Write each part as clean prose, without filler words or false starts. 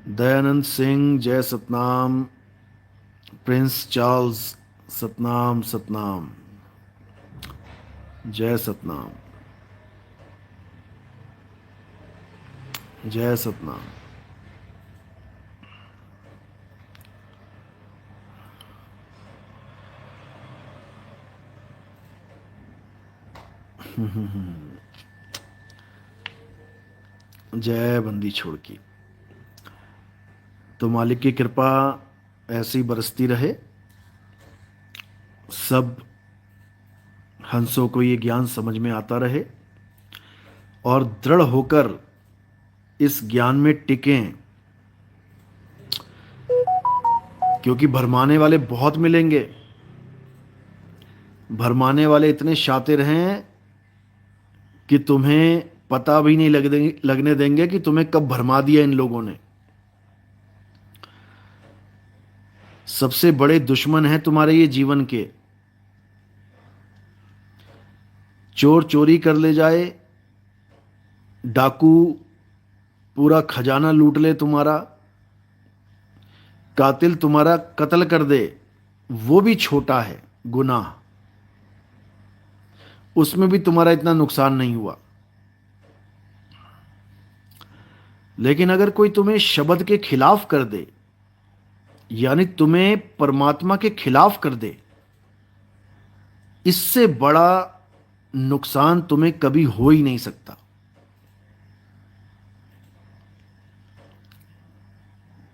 दयानंद सिंह, जय Satnam. Prince Charles, Satnam Satnam, जय सतनाम, जय सतनाम। जय बंदी छोड़ की। तो मालिक की कृपा ऐसी बरसती रहे, सब हंसों को ये ज्ञान समझ में आता रहे और दृढ़ होकर इस ज्ञान में टिकें, क्योंकि भरमाने वाले बहुत मिलेंगे। भरमाने वाले इतने शातिर हैं कि तुम्हें पता भी नहीं लगने देंगे कि तुम्हें कब भरमा दिया इन लोगों ने। सबसे बड़े दुश्मन हैं तुम्हारे ये जीवन के। चोर चोरी कर ले जाए, डाकू पूरा खजाना लूट ले तुम्हारा, कातिल तुम्हारा कत्ल कर दे, वो भी छोटा है गुनाह, उसमें भी तुम्हारा इतना नुकसान नहीं हुआ। लेकिन अगर कोई तुम्हें शब्द के खिलाफ कर दे, यानी तुम्हें परमात्मा के खिलाफ कर दे, इससे बड़ा नुकसान तुम्हें कभी हो ही नहीं सकता।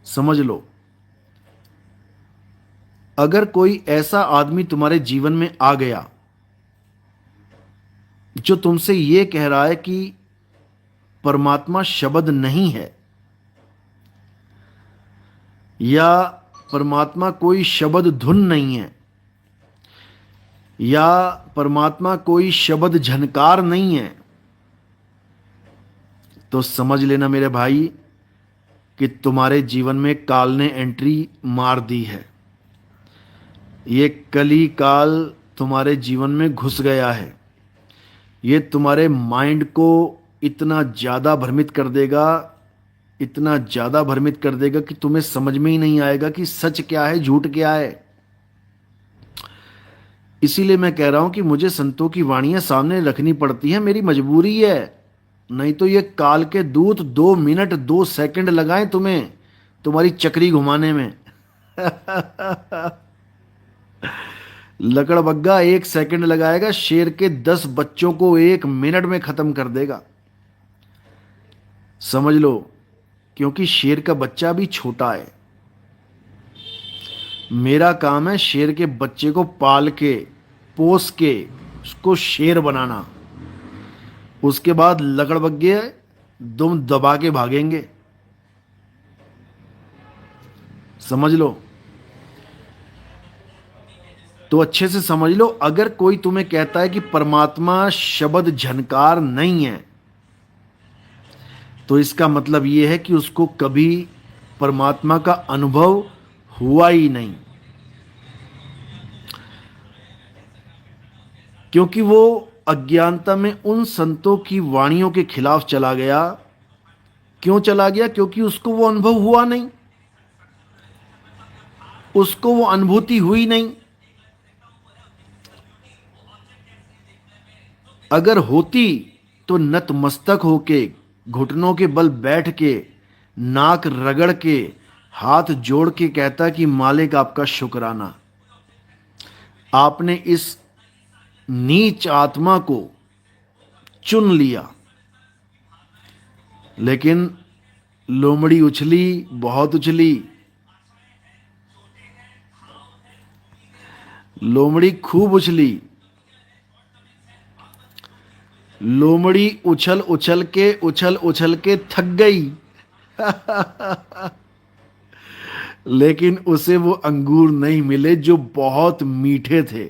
समझ लो, अगर कोई ऐसा आदमी तुम्हारे जीवन में आ गया जो तुमसे यह कह रहा है कि परमात्मा शब्द नहीं है, या परमात्मा कोई शब्द धुन नहीं है, या परमात्मा कोई शब्द झनकार नहीं है, तो समझ लेना मेरे भाई कि तुम्हारे जीवन में काल ने एंट्री मार दी है। ये कली काल तुम्हारे जीवन में घुस गया है। ये तुम्हारे माइंड को इतना ज़्यादा भ्रमित कर देगा, इतना ज़्यादा भ्रमित कर देगा कि तुम्हें समझ में ही नहीं आएगा कि सच क्या है, झूठ क्या है। इसीलिए मैं कह रहा हूं कि मुझे संतों की वाणियां सामने रखनी पड़ती हैं, मेरी मजबूरी है। नहीं तो ये काल के दूत 2 मिनट 2 सेकंड लगाएं तुम्हें तुम्हारी चक्री घुमाने में। लकड़बग्गा 1 सेकंड लगाएगा, शेर के 10 बच्चों को 1 मिनट में खत्म कर देगा। समझ लो, क्योंकि शेर का बच्चा भी छोटा है। मेरा काम है शेर के बच्चे को पाल के पोस के उसको शेर बनाना। उसके बाद लकड़बग्गे दुम दबा के भागेंगे। समझ लो, तो अच्छे से समझ लो, अगर कोई तुम्हें कहता है कि परमात्मा शब्द झनकार नहीं है, तो इसका मतलब यह है कि उसको कभी परमात्मा का अनुभव हुआ ही नहीं, क्योंकि वो अज्ञानता में उन संतों की वाणियों के खिलाफ चला गया। क्यों चला गया? क्योंकि उसको वो अनुभव हुआ नहीं, उसको वो अनुभूति हुई नहीं। अगर होती तो नतमस्तक होके, घुटनों के बल बैठ के, नाक रगड़ के, हाथ जोड़ के कहता कि मालिक आपका शुक्राना, आपने इस नीच आत्मा को चुन लिया। लेकिन लोमड़ी उछली, बहुत उछली, लोमड़ी खूब उछली। लोमड़ी उछल उछल के थक गई। लेकिन उसे वो अंगूर नहीं मिले जो बहुत मीठे थे।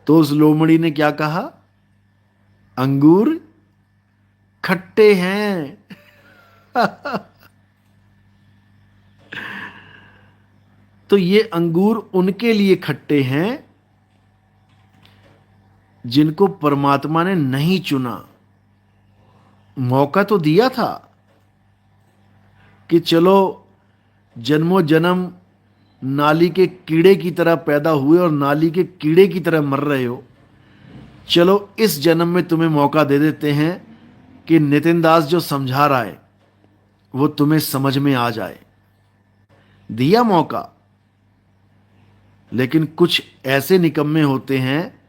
तो उस लोमड़ी ने क्या कहा? अंगूर खट्टे हैं। तो ये अंगूर उनके लिए खट्टे हैं जिनको परमात्मा ने नहीं चुना। मौका तो दिया था कि चलो जन्मों जन्म नाली के कीड़े की तरह पैदा हुए और नाली के कीड़े की तरह मर रहे हो, चलो इस जन्म में तुम्हें मौका दे देते हैं कि नितिन दास जो समझा रहा है वो तुम्हें समझ में आ जाए। दिया मौका, लेकिन कुछ ऐसे निकम्मे होते हैं,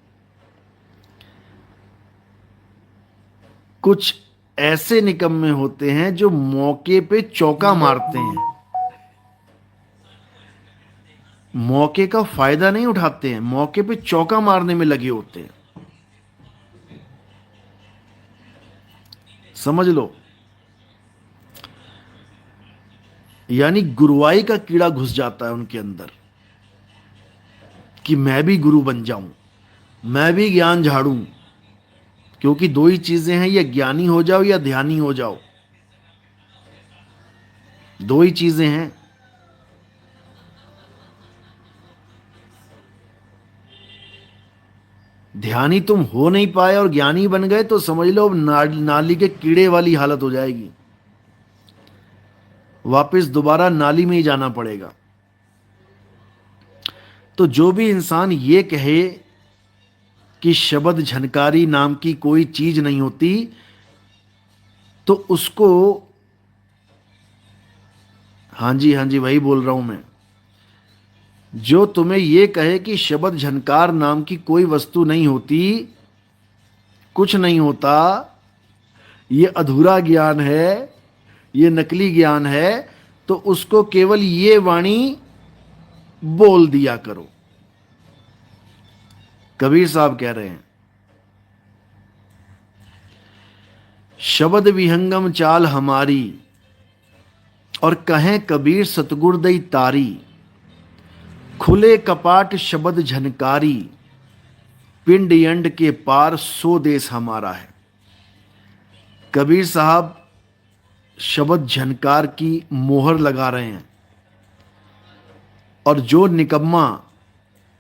कुछ ऐसे निकम्मे होते हैं जो मौके पे चौका मारते हैं, मौके का फायदा नहीं उठाते हैं, मौके पे चौका मारने में लगे होते हैं। समझ लो, यानी गुरुवाई का कीड़ा घुस जाता है उनके अंदर कि मैं भी गुरु बन जाऊं, मैं भी ज्ञान झाड़ूं। क्योंकि दो ही चीजें हैं, या ज्ञानी हो जाओ या ध्यानी हो जाओ, दो ही चीजें हैं। ध्यानी तुम हो नहीं पाए और ज्ञानी बन गए तो समझ लो अब नाली के कीड़े वाली हालत हो जाएगी, वापस दोबारा नाली में ही जाना पड़ेगा। तो जो भी इंसान ये कहे कि शब्द झनकारी नाम की कोई चीज नहीं होती, तो उसको, हाँ जी वही बोल रहा हूं मैं, जो तुम्हें ये कहे कि शब्द झनकार नाम की कोई वस्तु नहीं होती, कुछ नहीं होता, ये अधूरा ज्ञान है, ये नकली ज्ञान है, तो उसको केवल ये वाणी बोल दिया करो। कबीर साहब कह रहे हैं, शब्द विहंगम चाल हमारी, और कहें कबीर सतगुरदई तारी, खुले कपाट शब्द झनकारी, पिंड यंड के पार सो देश हमारा है। कबीर साहब शब्द झनकार की मोहर लगा रहे हैं, और जो निकम्मा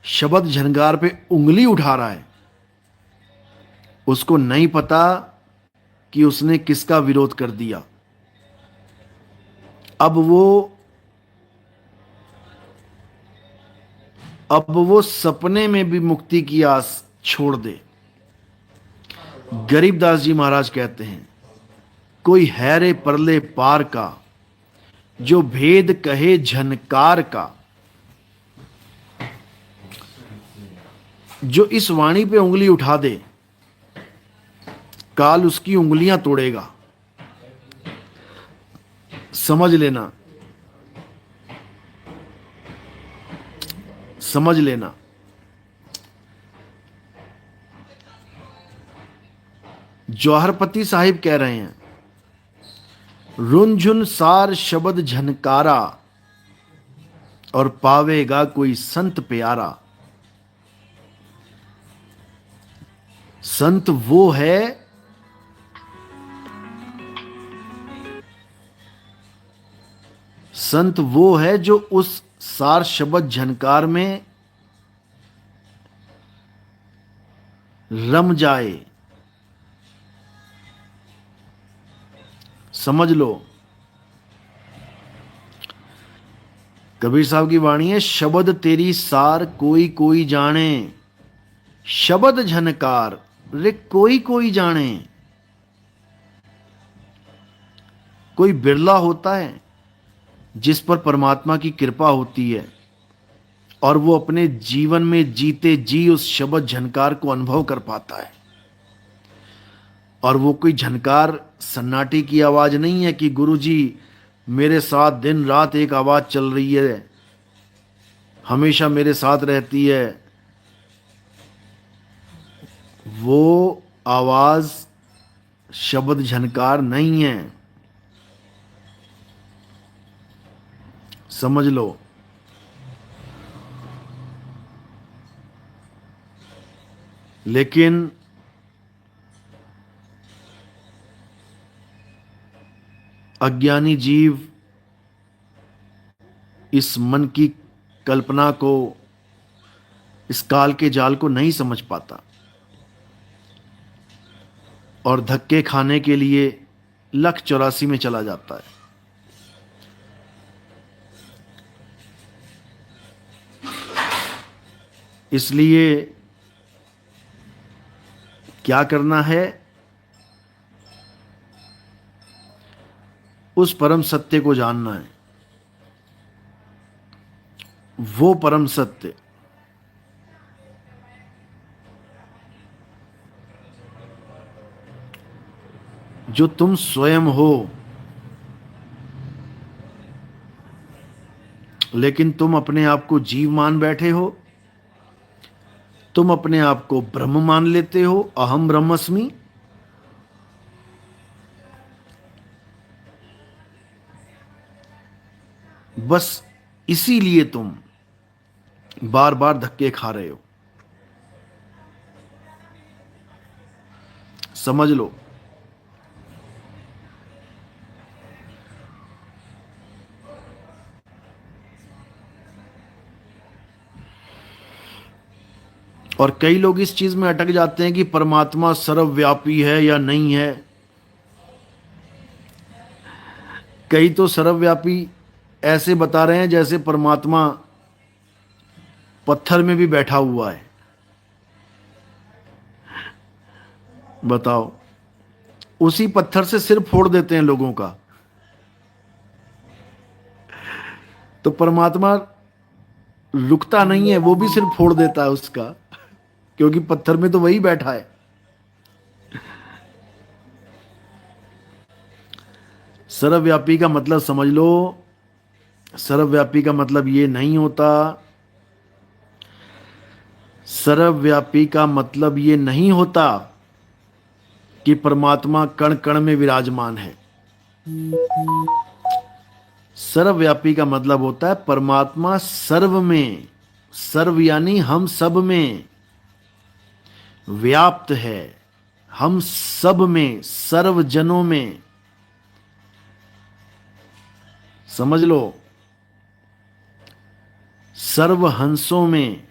शब्द झनकार पे उंगली उठा रहा है उसको नहीं पता कि उसने किसका विरोध कर दिया। अब वो सपने में भी मुक्ति की आस छोड़ दे। गरीबदास जी महाराज कहते हैं, कोई है रे परले पार का, जो भेद कहे झनकार का, जो इस वाणी पे उंगली उठा दे काल उसकी उंगलियां तोड़ेगा। समझ लेना, समझ लेना। जौहरपति साहिब कह रहे हैं, रुनझुन सार शब्द झनकारा, और पावेगा कोई संत प्यारा। संत वो है संत वो है जो उस सार शब्द झनकार में रम जाए। समझ लो, कबीर साहब की वाणी है, शब्द तेरी सार कोई कोई जाने, शब्द झनकार रे कोई कोई जाने। कोई बिरला होता है जिस पर परमात्मा की कृपा होती है और वो अपने जीवन में जीते जी उस शब्द झनकार को अनुभव कर पाता है। और वो कोई झनकार सन्नाटे की आवाज नहीं है कि गुरुजी मेरे साथ दिन रात एक आवाज चल रही है, हमेशा मेरे साथ रहती है। वो आवाज शब्द झनकार नहीं है, समझ लो। लेकिन अज्ञानी जीव इस मन की कल्पना को, इस काल के जाल को नहीं समझ पाता, और धक्के खाने के लिए 1,84,000 में चला जाता है। इसलिए क्या करना है, उस परम सत्य को जानना है। वो परम सत्य जो तुम स्वयं हो, लेकिन तुम अपने आप को जीव मान बैठे हो, तुम अपने आप को ब्रह्म मान लेते हो, अहम ब्रह्मस्मि। बस इसीलिए तुम बार बार धक्के खा रहे हो। समझ लो। और कई लोग इस चीज में अटक जाते हैं कि परमात्मा सर्वव्यापी है या नहीं है। कई तो सर्वव्यापी ऐसे बता रहे हैं जैसे परमात्मा पत्थर में भी बैठा हुआ है। बताओ, उसी पत्थर से सिर फोड़ देते हैं लोगों का। तो परमात्मा रुकता नहीं है, वो भी सिर फोड़ देता है उसका, क्योंकि पत्थर में तो वही बैठा है। सर्वव्यापी का मतलब समझ लो। सर्वव्यापी का मतलब ये नहीं होता, सर्वव्यापी का मतलब ये नहीं होता कि परमात्मा कण कण में विराजमान है। सर्वव्यापी का मतलब होता है परमात्मा सर्व में, सर्व यानी हम सब में व्याप्त है, हम सब में, सर्व जनों में। समझ लो, सर्व हंसों में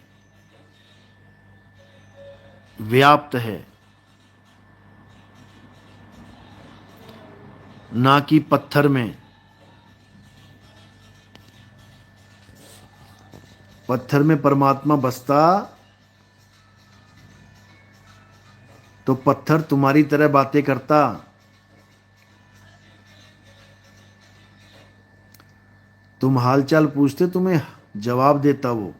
व्याप्त है, ना कि पत्थर में। पत्थर में परमात्मा बसता तो पत्थर तुम्हारी तरह बातें करता। तुम हालचाल पूछते, तुम्हें जवाब देता वो।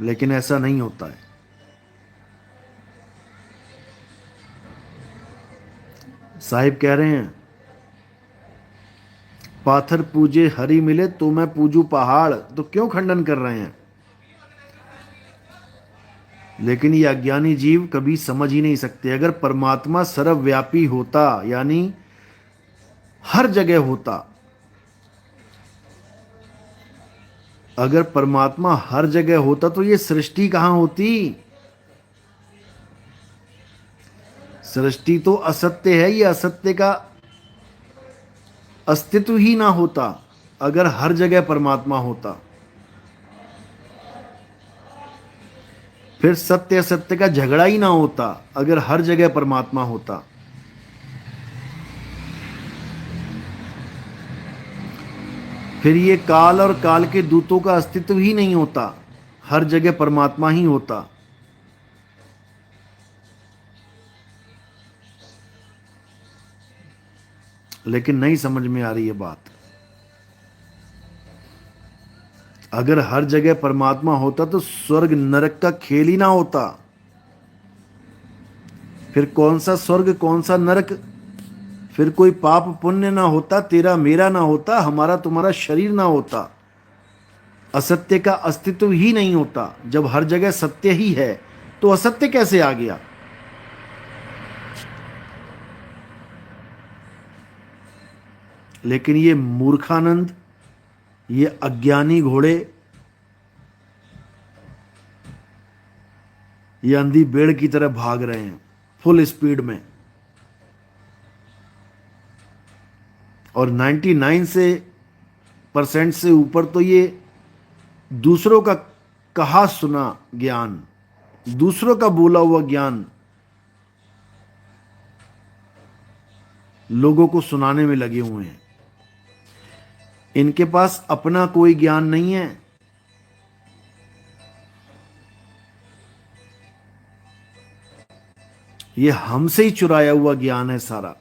लेकिन ऐसा नहीं होता है। साहिब कह रहे हैं, पाथर पूजे हरि मिले तो मैं पूजू पहाड़। तो क्यों खंडन कर रहे हैं? लेकिन ये अज्ञानी जीव कभी समझ ही नहीं सकते। अगर परमात्मा सर्वव्यापी होता, यानी हर जगह होता, अगर परमात्मा हर जगह होता तो ये सृष्टि कहां होती? सृष्टि तो असत्य है, ये असत्य का अस्तित्व ही ना होता अगर हर जगह परमात्मा होता। फिर सत्य असत्य का झगड़ा ही ना होता अगर हर जगह परमात्मा होता। फिर ये काल और काल के दूतों का अस्तित्व ही नहीं होता, हर जगह परमात्मा ही होता। लेकिन नहीं समझ में आ रही है बात। अगर हर जगह परमात्मा होता तो स्वर्ग नरक का खेल ही ना होता। फिर कौन सा स्वर्ग, कौन सा नरक? फिर कोई पाप पुण्य ना होता, तेरा मेरा ना होता, हमारा तुम्हारा शरीर ना होता, असत्य का अस्तित्व ही नहीं होता। जब हर जगह सत्य ही है तो असत्य कैसे आ गया? लेकिन ये मूर्खानंद, ये अज्ञानी घोड़े, ये अंधी भेड़ की तरह भाग रहे हैं फुल स्पीड में। और 99% से ऊपर तो ये दूसरों का कहा सुना ज्ञान, दूसरों का बोला हुआ ज्ञान लोगों को सुनाने में लगे हुए हैं। इनके पास अपना कोई ज्ञान नहीं है। ये हमसे ही चुराया हुआ ज्ञान है सारा।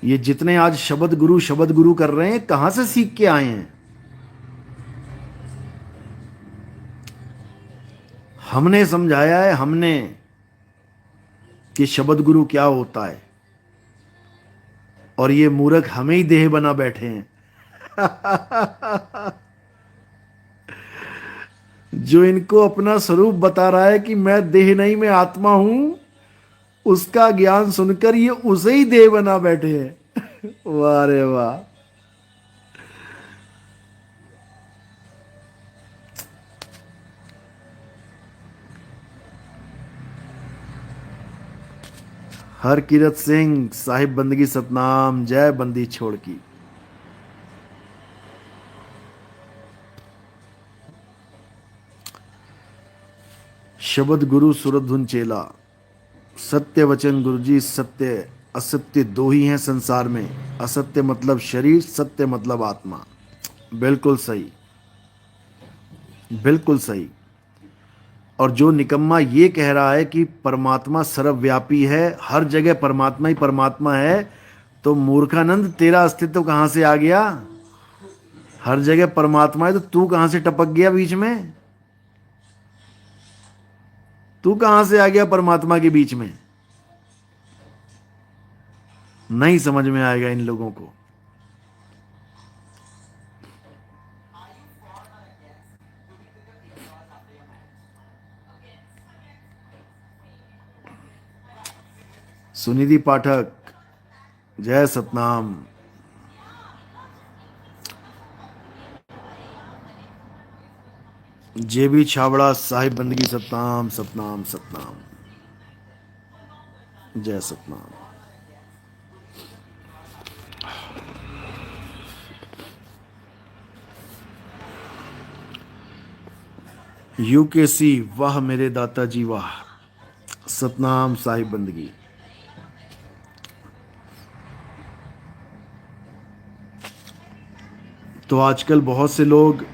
ये जितने आज शब्द गुरु कर रहे हैं, कहां से सीख के आए हैं? हमने समझाया है, हमने, कि शब्द गुरु क्या होता है, और ये मूर्ख हमें ही देह बना बैठे हैं। जो इनको अपना स्वरूप बता रहा है कि मैं देह नहीं, मैं आत्मा हूं, उसका ज्ञान सुनकर ये उसे ही देह बना बैठे हैं। वाह रे वाह। हर कीरत सिंह साहिब बंदगी सतनाम, जय बंदी छोड़ की। शब्द गुरु सूरत धुन चेला। सत्य वचन गुरुजी। सत्य असत्य दो ही हैं संसार में। असत्य मतलब शरीर, सत्य मतलब आत्मा। बिल्कुल सही, बिल्कुल सही। और जो निकम्मा ये कह रहा है कि परमात्मा सर्वव्यापी है, हर जगह परमात्मा ही परमात्मा है, तो मूर्खानंद तेरा अस्तित्व कहां से आ गया? हर जगह परमात्मा है तो तू कहां से टपक गया बीच में? तू कहां से आ गया परमात्मा के बीच में? नहीं समझ में आएगा इन लोगों को। सुनिधि पाठक, जय सतनाम। जेबी छाबड़ा साहिब बंदगी सतनाम सतनाम सतनाम, जय सतनाम। यूकेसी, वाह मेरे दाता जी वाह, सतनाम साहिब बंदगी। तो आजकल बहुत से लोग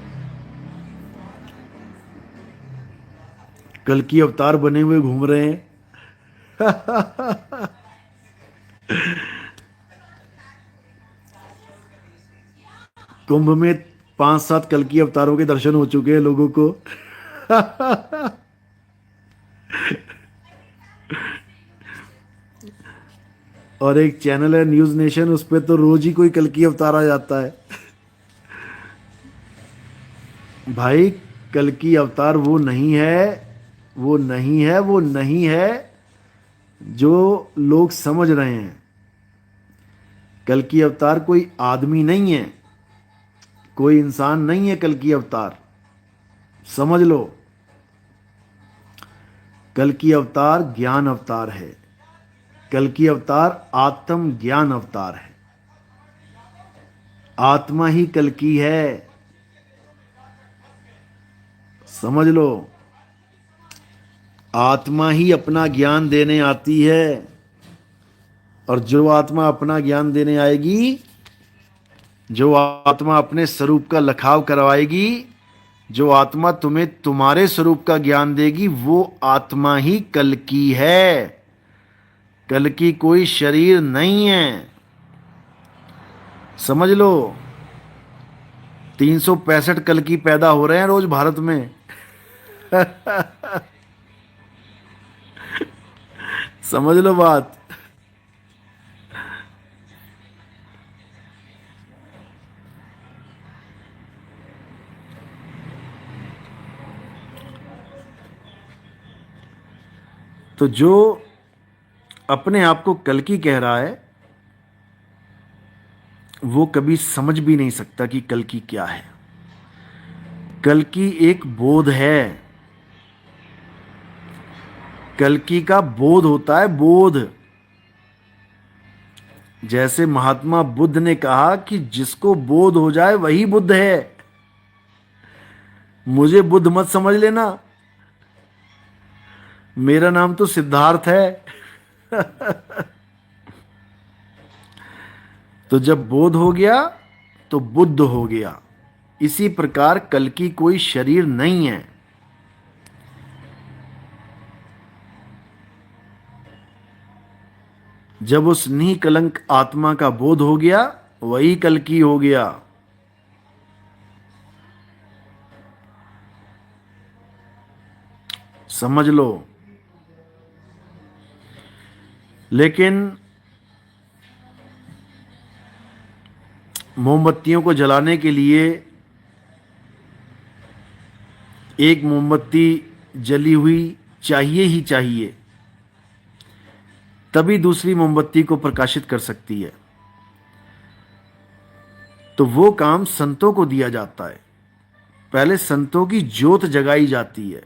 कल की अवतार बने हुए घूम रहे हैं। कुंभ में 5-7 कल की अवतारों के दर्शन हो चुके हैं लोगों को। और एक चैनल है न्यूज नेशन, उस पर तो रोज ही कोई कल की अवतार आ जाता है। भाई कल की अवतार वो नहीं है, वो नहीं है, वो नहीं है जो लोग समझ रहे हैं। कल की अवतार कोई आदमी नहीं है, कोई इंसान नहीं है कल की अवतार, समझ लो। कल की अवतार ज्ञान अवतार है। कल की अवतार आत्म ज्ञान अवतार है। आत्मा ही कल की है, समझ लो। आत्मा ही अपना ज्ञान देने आती है, और जो आत्मा अपना ज्ञान देने आएगी, जो आत्मा अपने स्वरूप का लखाव करवाएगी, जो आत्मा तुम्हें तुम्हारे स्वरूप का ज्ञान देगी, वो आत्मा ही कल की है। कल की कोई शरीर नहीं है, समझ लो। 365 कल की पैदा हो रहे हैं रोज भारत में। समझ लो बात। तो जो अपने आप को कल की कह रहा है, वो कभी समझ भी नहीं सकता कि कल की क्या है। कल की एक बोध है। कल की का बोध होता है, बोध। जैसे महात्मा बुद्ध ने कहा कि जिसको बोध हो जाए वही बुद्ध है। मुझे बुद्ध मत समझ लेना, मेरा नाम तो सिद्धार्थ है। तो जब बोध हो गया तो बुद्ध हो गया। इसी प्रकार कल की कोई शरीर नहीं है। जब उस निकलंक आत्मा का बोध हो गया, वही कल की हो गया। समझ लो। लेकिन मोमबत्तियों को जलाने के लिए एक मोमबत्ती जली हुई चाहिए ही चाहिए, तभी दूसरी मोमबत्ती को प्रकाशित कर सकती है। तो वो काम संतों को दिया जाता है। पहले संतों की ज्योत जगाई जाती है।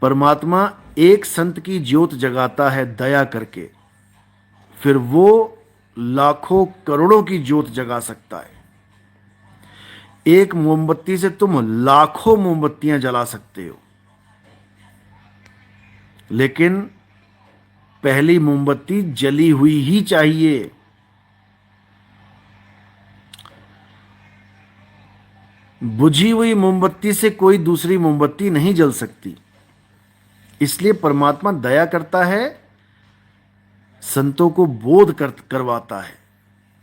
परमात्मा एक संत की ज्योत जगाता है दया करके, फिर वो लाखों करोड़ों की ज्योत जगा सकता है। एक मोमबत्ती से तुम लाखों मोमबत्तियां जला सकते हो, लेकिन पहली मोमबत्ती जली हुई ही चाहिए। बुझी हुई मोमबत्ती से कोई दूसरी मोमबत्ती नहीं जल सकती। इसलिए परमात्मा दया करता है, संतों को बोध करवाता है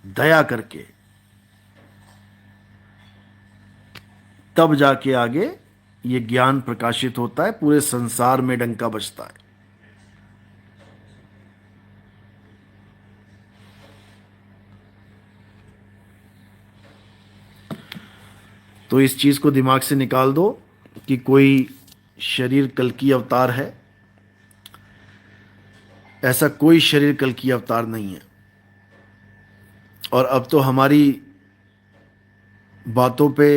दया करके, तब जाके आगे ये ज्ञान प्रकाशित होता है, पूरे संसार में डंका बजता है। तो इस चीज को दिमाग से निकाल दो कि कोई शरीर कल की अवतार है। ऐसा कोई शरीर कल की अवतार नहीं है। और अब तो हमारी बातों पे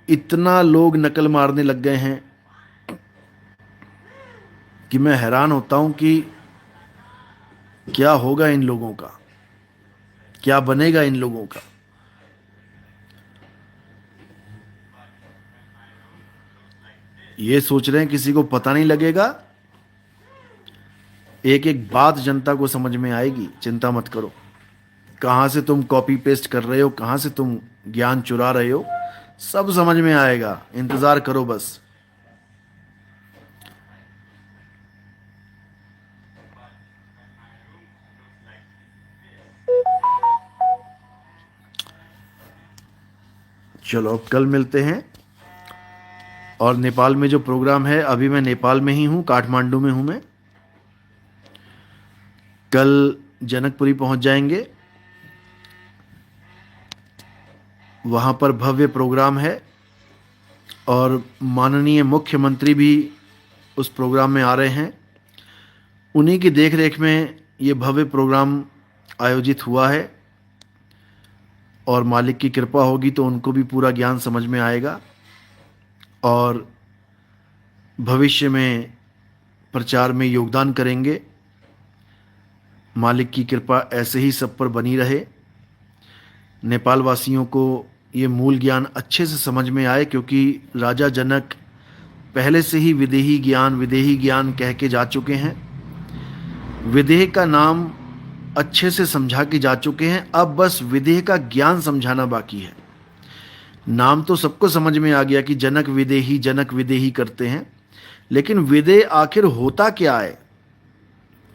इतना लोग नकल मारने लग गए हैं कि मैं हैरान होता हूं कि क्या होगा इन लोगों का, क्या बनेगा इन लोगों का। ये सोच रहे हैं किसी को पता नहीं लगेगा। एक एक बात जनता को समझ में आएगी, चिंता मत करो। कहां से तुम कॉपी पेस्ट कर रहे हो, कहां से तुम ज्ञान चुरा रहे हो, सब समझ में आएगा। इंतजार करो बस। चलो अब कल मिलते हैं। और नेपाल में जो प्रोग्राम है, अभी मैं नेपाल में ही हूं, काठमांडू में हूं मैं। कल जनकपुरी पहुंच जाएंगे। वहां पर भव्य प्रोग्राम है और माननीय मुख्यमंत्री भी उस प्रोग्राम में आ रहे हैं। उन्हीं की देखरेख में ये भव्य प्रोग्राम आयोजित हुआ है और मालिक की कृपा होगी तो उनको भी पूरा ज्ञान समझ में आएगा और भविष्य में प्रचार में योगदान करेंगे। मालिक की कृपा ऐसे ही सब पर बनी रहे। नेपाल वासियों को ये मूल ज्ञान अच्छे से समझ में आए, क्योंकि राजा जनक पहले से ही विदेही ज्ञान कह के जा चुके हैं। विदेह का नाम अच्छे से समझा के जा चुके हैं। अब बस विदेह का ज्ञान समझाना बाकी है। नाम तो सबको समझ में आ गया कि जनक विदेही करते हैं, लेकिन विदेह आखिर होता क्या है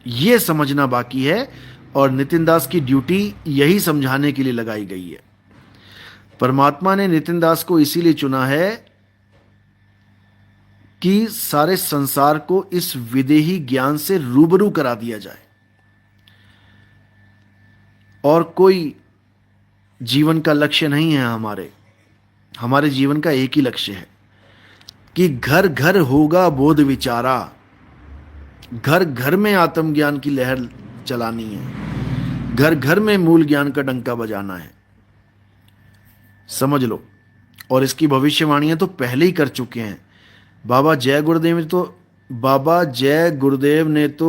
ये समझना बाकी है। और नितिन दास की ड्यूटी यही समझाने के लिए लगाई गई है। परमात्मा ने नितिन दास को इसीलिए चुना है कि सारे संसार को इस विदेही ज्ञान से रूबरू करा दिया जाए। और कोई जीवन का लक्ष्य नहीं है हमारे जीवन का एक ही लक्ष्य है कि घर घर होगा बोध विचारा। घर घर में आत्मज्ञान की लहर चलानी है, घर घर में मूल ज्ञान का डंका बजाना है। समझ लो। और इसकी भविष्यवाणियां तो पहले ही कर चुके हैं। बाबा जय गुरुदेव ने तो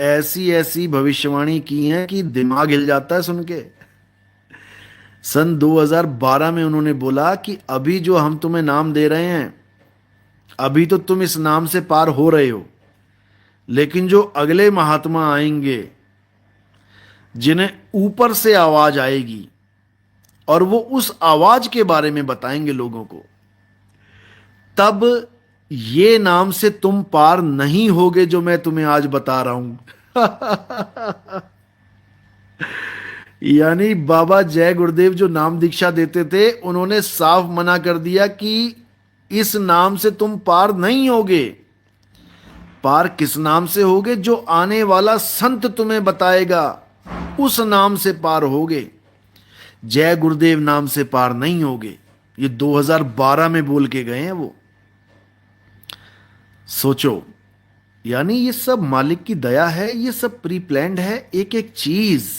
ऐसी ऐसी भविष्यवाणी की है कि दिमाग हिल जाता है सुन के। सन 2012 में उन्होंने बोला कि अभी जो हम तुम्हें नाम दे रहे हैं, अभी तो तुम इस नाम से पार हो रहे हो, लेकिन जो अगले महात्मा आएंगे जिन्हें ऊपर से आवाज आएगी और वो उस आवाज के बारे में बताएंगे लोगों को, तब ये नाम से तुम पार नहीं होगे जो मैं तुम्हें आज बता रहा हूं। यानी बाबा जय गुरुदेव जो नाम दीक्षा देते थे, उन्होंने साफ मना कर दिया कि इस नाम से तुम पार नहीं होगे। पार किस नाम से होगे? जो आने वाला संत तुम्हें बताएगा, उस नाम से पार होगे। जय गुरुदेव नाम से पार नहीं होगे। ये 2012 में बोल के गए हैं वो। सोचो, यानी ये सब मालिक की दया है, ये सब प्री प्लान्ड है। एक एक चीज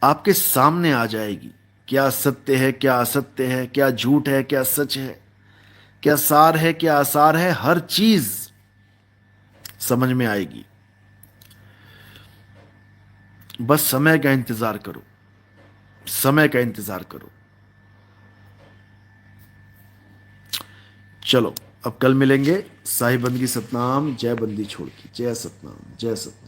आपके सामने आ जाएगी, क्या सत्य है, क्या असत्य है, क्या झूठ है, क्या सच है, क्या सार है, क्या आसार है, हर चीज समझ में आएगी। बस समय का इंतजार करो, समय का इंतजार करो। चलो, अब कल मिलेंगे। साहिब बंदगी सतनाम, जय बंदी छोड़ की, जय सतनाम, जय सतनाम।